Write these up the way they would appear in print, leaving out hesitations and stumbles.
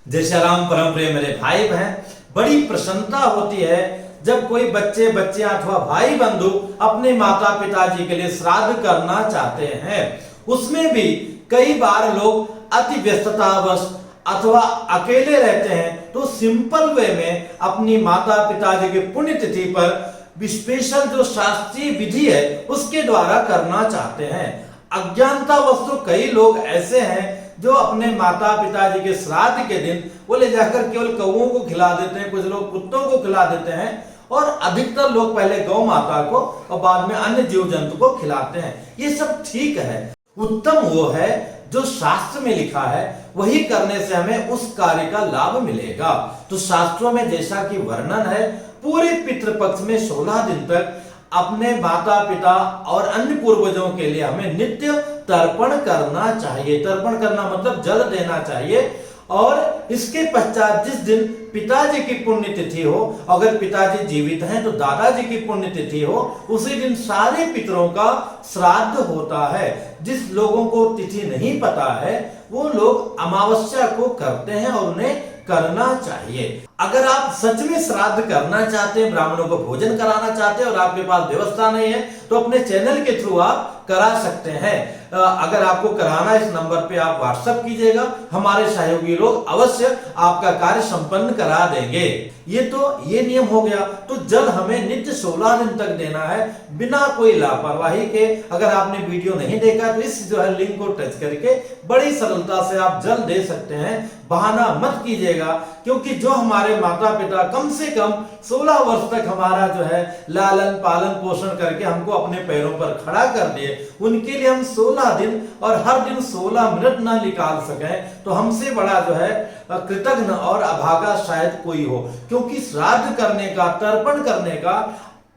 जय श्री राम। परम प्रिय मेरे भाई बहन, बड़ी प्रसन्नता होती है जब कोई बच्चे बच्चियां अथवा भाई बंधु अपने माता पिताजी के लिए श्राद्ध करना चाहते हैं। उसमें भी कई बार लोग अति व्यस्ततावश अथवा अकेले रहते हैं, तो सिंपल वे में अपनी माता पिताजी की पुण्यतिथि पर स्पेशल जो शास्त्रीय विधि है उसके द्वारा करना चाहते हैं। अज्ञानतावश तो कई लोग ऐसे हैं जो अपने माता पिताजी के श्राद्ध के दिन वो ले जाकर केवल कौओं को खिला देते हैं, कुछ लोग कुत्तों को खिला देते हैं और अधिकतर लोग पहले गौ माता को और बाद में अन्य जीव जंतु को खिलाते हैं। ये सब ठीक है, उत्तम वो है जो शास्त्र में लिखा है, वही करने से हमें उस कार्य का लाभ मिलेगा। तो शास्त्रों में जैसा कि वर्णन है, पूरे पितृपक्ष में 16 दिन तक अपने माता पिता और अन्य पूर्वजों के लिए हमें नित्य तर्पण करना चाहिए। तर्पण करना मतलब जल देना चाहिए। और इसके पश्चात जिस दिन पिताजी की पुण्यतिथि हो, अगर पिताजी जीवित हैं तो दादाजी की पुण्यतिथि हो, उसी दिन सारे पितरों का श्राद्ध होता है। जिस लोगों को तिथि नहीं पता है वो लोग अमावस्या को करते हैं और उन्हें करना चाहिए। अगर आप सच में श्राद्ध करना चाहते हैं, ब्राह्मणों को भोजन कराना चाहते हैं और आपके पास व्यवस्था नहीं है, तो अपने चैनल के थ्रू आप करा सकते हैं। अगर आपको कराना, इस नंबर पे आप व्हाट्सएप कीजिएगा, हमारे सहयोगी लोग अवश्य आपका कार्य संपन्न करा देंगे। ये नियम हो गया। तो जल हमें नित्य 16 दिन तक देना है बिना कोई लापरवाही के। अगर आपने वीडियो नहीं देखा तो इस जो है लिंक को टच करके बड़ी सरलता से आप जल दे सकते हैं। बहाना मत कीजिएगा, क्योंकि जो हमारे माता पिता कम से कम 16 वर्ष तक हमारा जो है लालन पालन पोषण करके हमको अपने पैरों पर खड़ा कर दिए, उनके लिए हम 16 दिन और हर दिन 16 मिनट ना निकाल सकें तो हमसे बड़ा जो है कृतज्ञ और अभागा शायद कोई हो। क्योंकि श्राद्ध करने का, तर्पण करने का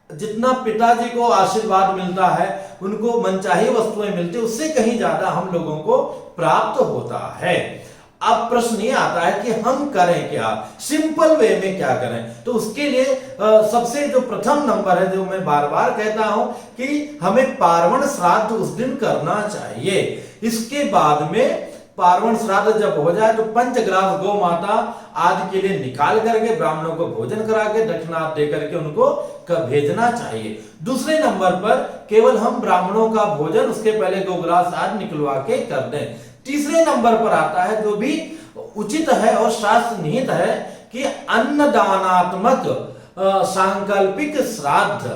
जितना पिताजी को आशीर्वाद मिलता है, उनको मनचाही वस्तुएं मिलती, उससे कहीं ज्यादा हम लोगों को प्राप्त होता है। अब प्रश्न ये आता है कि हम करें क्या, सिंपल वे में क्या करें। तो उसके लिए सबसे जो प्रथम नंबर है, जो मैं बार बार कहता हूं कि हमें पार्वण श्राद्ध उस दिन करना चाहिए। इसके बाद में पार्वण श्राद्ध जब हो जाए तो पंचग्रास गौ माता आदि के लिए निकाल करके ब्राह्मणों को भोजन करा के दक्षिणा दे करके उनको भेजना चाहिए। दूसरे नंबर पर केवल हम ब्राह्मणों का भोजन उसके पहले गोग्रास आदि निकलवा के कर दें। तीसरे नंबर पर आता है, जो भी उचित है और शास्त्र निहित है, कि अन्नदानात्मक सांकल्पिक श्राद्ध,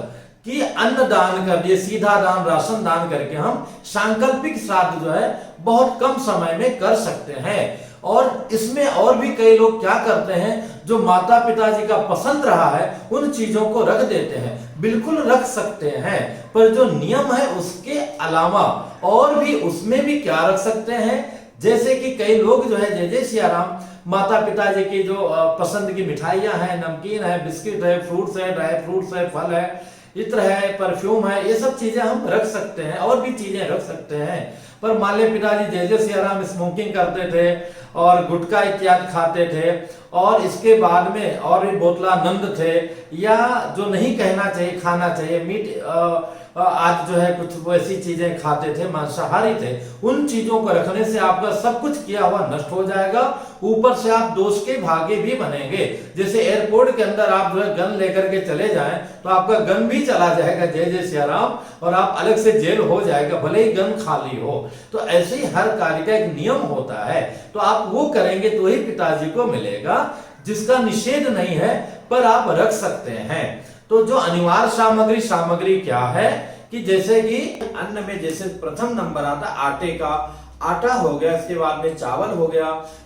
कि अन्न दान कर दिए, सीधा दान, राशन दान करके हम सांकल्पिक श्राद्ध जो है बहुत कम समय में कर सकते हैं। और इसमें और भी कई लोग क्या करते हैं, जो माता पिताजी का पसंद रहा है उन चीजों को रख देते हैं। बिल्कुल रख सकते हैं, पर जो नियम है उसके अलावा और भी उसमें भी क्या रख सकते हैं। जैसे कि कई लोग जो है जय जय सिया राम, माता पिताजी की जो पसंद की मिठाइयां हैं, नमकीन है, बिस्किट है, फ्रूट्स है, ड्राई फ्रूट्स है, फल है, इत्र है, परफ्यूम है, ये सब चीजें हम रख सकते हैं और भी चीजें रख सकते हैं। पर मान लीजिए पिताजी जय जय सिया राम स्मोकिंग करते थे और गुटखा इत्यादि खाते थे, और इसके बाद में और भी बोतलानंद थे, या जो नहीं कहना चाहिए खाना चाहिए, मीट आज जो है कुछ वैसी चीजें खाते थे, मांसाहारी थे, उन चीजों को रखने से आपका सब कुछ किया हुआ नष्ट हो जाएगा। ऊपर से आप दोष के भागी भी बनेंगे। जैसे एयरपोर्ट के अंदर आप जो है गन लेकर के चले जाएं तो आपका गन भी चला जाएगा, जय जय सिया राम, और आप अलग से जेल हो जाएगा, भले ही गन खाली हो। तो ऐसे ही हर कार्य का एक नियम होता है, तो आप वो करेंगे तो ही पिताजी को मिलेगा, जिसका निषेध नहीं है, पर आप रख सकते हैं। तो जो अनिवार्य सामग्री क्या है, कि जैसे कि अन्न में जैसे प्रथम नंबर आता आटे का, आटा हो गया, इसके बाद में चावल हो गया,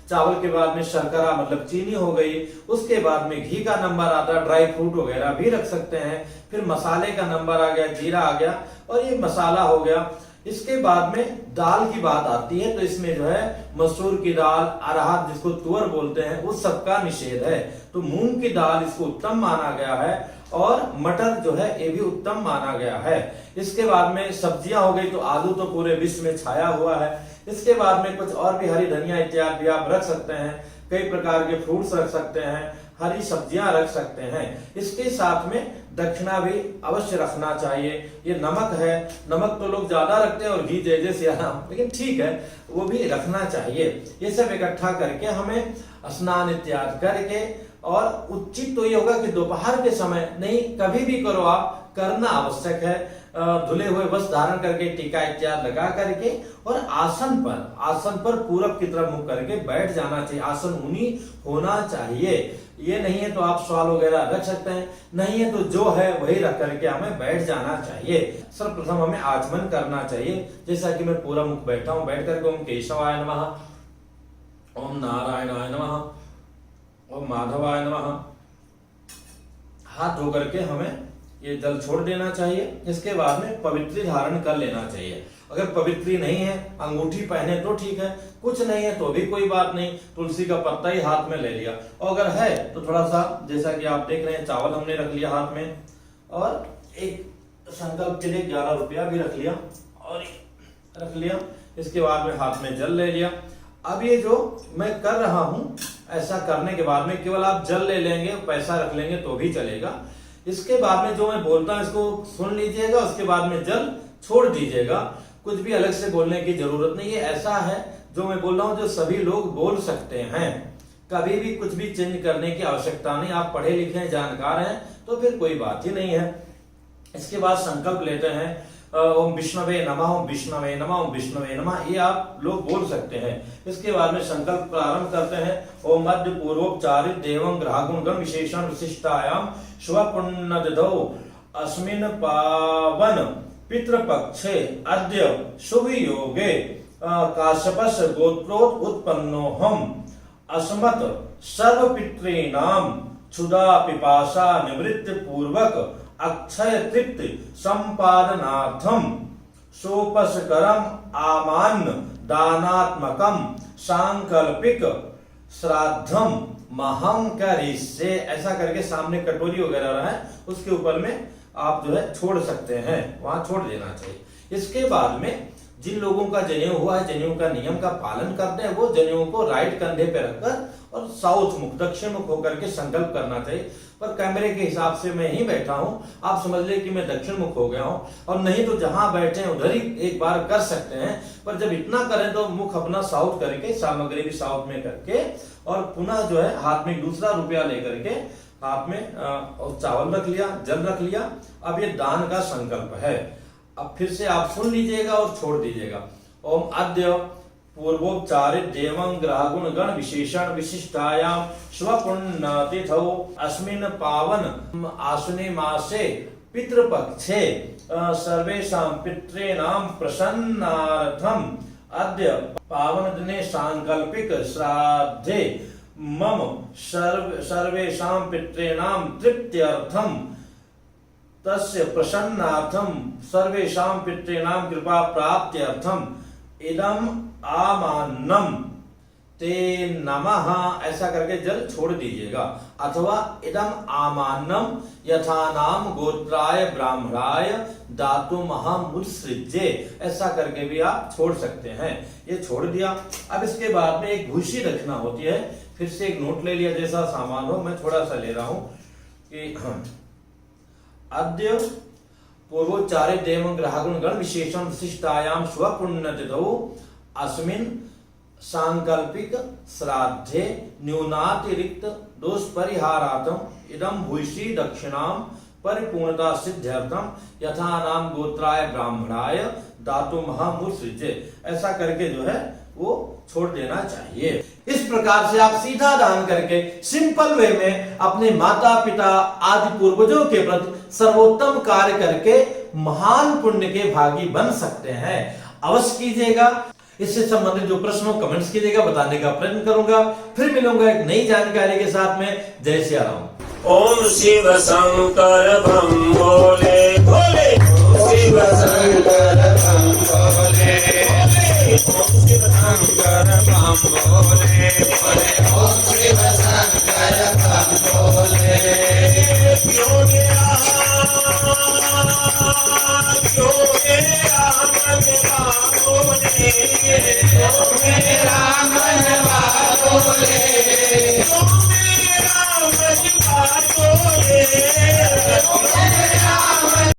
चावल के बाद में शर्करा मतलब चीनी हो गई, उसके बाद में घी का नंबर आता, ड्राई फ्रूट वगैरह भी रख सकते हैं। फिर मसाले का नंबर आ गया, जीरा आ गया, और ये मसाला हो गया। इसके बाद में दाल की बात आती है, तो इसमें जो है मसूर की दाल, अरहर जिसको तुअर बोलते हैं, उस सबका निषेध है। तो मूंग की दाल इसको उत्तम माना गया है, और मटर जो है ये भी उत्तम माना गया है। इसके बाद में सब्जियां हो गई, तो आलू तो पूरे विश्व में छाया हुआ है। इसके बाद में कुछ और भी हरी धनिया इत्यादि भी आप रख सकते हैं, कई प्रकार के फ्रूट्स रख सकते हैं, हरी सब्जियां रख सकते हैं। इसके साथ में दक्षिणा भी अवश्य रखना चाहिए। ये नमक है, नमक तो लोग ज्यादा रखते हैं, और घी जय जय सिया राम, लेकिन ठीक है वो भी रखना चाहिए। ये सब इकट्ठा करके हमें स्नान इत्यादि करके, और उचित तो ये होगा कि दोपहर के समय नहीं, कभी भी करो आप, करना आवश्यक है। धुले हुए वस्त्र धारण करके, टीका इत्यादि लगा करके, और आसन पर पूरब की तरफ मुख करके बैठ जाना चाहिए। आसन ऊनी होना चाहिए। ये नहीं है तो आप शॉल वगैरह रख सकते हैं, नहीं है तो जो है वही रख करके हमें बैठ जाना चाहिए। सर्वप्रथम हमें आचमन करना चाहिए, जैसा कि मैं पूरा मुख बैठा हूं। बैठ करके ओम केशवाय नमः, ओम नारायणाय नमः, ओम माधवाय नमः, हाथ धो करके हमें ये जल छोड़ देना चाहिए। इसके बाद में पवित्री धारण कर लेना चाहिए। अगर पवित्री नहीं है, अंगूठी पहने तो ठीक है, कुछ नहीं है तो भी कोई बात नहीं, तुलसी का पत्ता ही हाथ में ले लिया। और अगर है तो थोड़ा सा, जैसा कि आप देख रहे हैं, चावल हमने रख लिया हाथ में, और एक संकल्प के लिए 11 रुपया भी रख लिया, और रख लिया। इसके बाद में हाथ में जल ले लिया। अब ये जो मैं कर रहा हूं, ऐसा करने के बाद में केवल आप जल ले लेंगे, पैसा रख लेंगे तो भी चलेगा। इसके बाद में जो मैं बोलता हूं इसको सुन लीजिएगा, उसके बाद में जल छोड़ दीजिएगा। कुछ भी अलग से बोलने की जरूरत नहीं है। ऐसा है जो मैं बोल रहा हूं जो सभी लोग बोल सकते हैं, कभी भी कुछ भी चेंज करने की आवश्यकता नहीं। आप पढ़े लिखे हैं, जानकार हैं, तो फिर कोई बात ही नहीं है। इसके बाद संकल्प लेते हैं, ओम विष्णवे नमः, ओम विष्णवे नमः, ओम विष्णवे नमः, ये आप लोग बोल सकते हैं। इसके बाद में संकल्प प्रारंभ करते हैं। ओम मध्य पूर्वोपचारित देवं ग्रहगुण गण विशेषण विशिष्टायाम शुभ पुण्यतिथौ अस्मिन् पावन पितृपक्षे अद्य शुभ योगे काश्यपस् गोत्रोत् उत्पन्नोऽहम् अस्मत् सर्व पितॄणां क्षुधा पिपासा निवृत्ति पूर्वक अक्षय तृप्ति संपादनार्थम सोपस्करम आमान्य दानात्मकम सांकल्पिक श्राद्धम महम करिष्ये। ऐसा करके सामने कटोरी वगैरह है, उसके ऊपर में आप जो है छोड़ सकते हैं, वहां छोड़ देना चाहिए। इसके बाद में जिन लोगों का जनेऊ हुआ है, जनेऊ का नियम का पालन करते हैं, वो जनेऊ को राइट कंधे पे रखकर और साउथ मुख, दक्षिण मुख होकर के संकल्प करना चाहिए। पर कैमरे के हिसाब से मैं ही बैठा हूं, आप समझ ले कि मैं दक्षिण मुख हो गया हूं, और नहीं तो जहां बैठे हैं उधर ही एक बार कर सकते हैं। पर जब इतना करें तो मुख अपना साउथ करके, सामग्री भी साउथ में करके, और पुनः जो है हाथ में दूसरा रुपया लेकर के हाथ में चावल रख लिया, जल रख लिया। अब ये दान का संकल्प है। अब फिर से आप सुन लीजिएगा और छोड़ दीजिएगा। ओम अद्य पूर्वोपचारित देवं ग्रहगुण गण विशेषण विशिष्टायाम शुभ पुण्यतिथौ अस्मिन् पावन आश्विने मासे पितृपक्षे सर्वेषां पितॄणां प्रसन्नार्थम अद्य पावन दिने सांकल्पिक श्राद्धे मम सर्वेषां पितॄणां तृप्त्यर्थम तस्य प्रसन्नार्थम सर्वेषां पितॄणां कृपा प्राप्त्यर्थम इदम आमान्नम ते नमः, ऐसा करके जल छोड़ दीजिएगा। अथवा इदम आमान्नम यथा नाम गोत्राय ब्राह्मणाय दातुमहमुत्सृज्ये, ऐसा करके भी आप छोड़ सकते हैं। ये छोड़ दिया। अब इसके बाद में एक भूसी रखना होती है। फिर से एक नोट ले लिया, जैसा सामान हो, मैं थोड़ा सा ले रहा हूं कि अद्य पूर्वोच्चारित देवं ग्रहगुण गण विशेषण विशिष्टायाम शुभ पुण्यतिथौ अस्मिन् सांकल्पिक श्राद्धे न्यूनातिरिक्त दोष परिहारार्थम इदं भूयसी दक्षिणां परिपूर्णता सिद्ध्यर्थम यथा नाम गोत्राय ब्राह्मणाय दातुमहमुत्सृज्ये, ऐसा करके जो है वो छोड़ देना चाहिए। इस प्रकार से आप सीधा दान करके सिंपल वे में अपने माता पिता आदि पूर्वजों के प्रति सर्वोत्तम कार्य करके महान पुण्य के भागी बन सकते हैं। अवश्य कीजिएगा। इससे संबंधित जो प्रश्न हो कमेंट्स कीजिएगा, बताने का प्रयत्न करूंगा। फिर मिलूंगा एक नई जानकारी के साथ में। जय सिया राम। ओम शिव शंकर बम भोले भोले, शिव शंकर बम भोले भोले, ओम शिव शंकर बम भोले भोले, ओम शिव शंकर बम भोले। योगे राम बोले, योगे राम बोले, बोले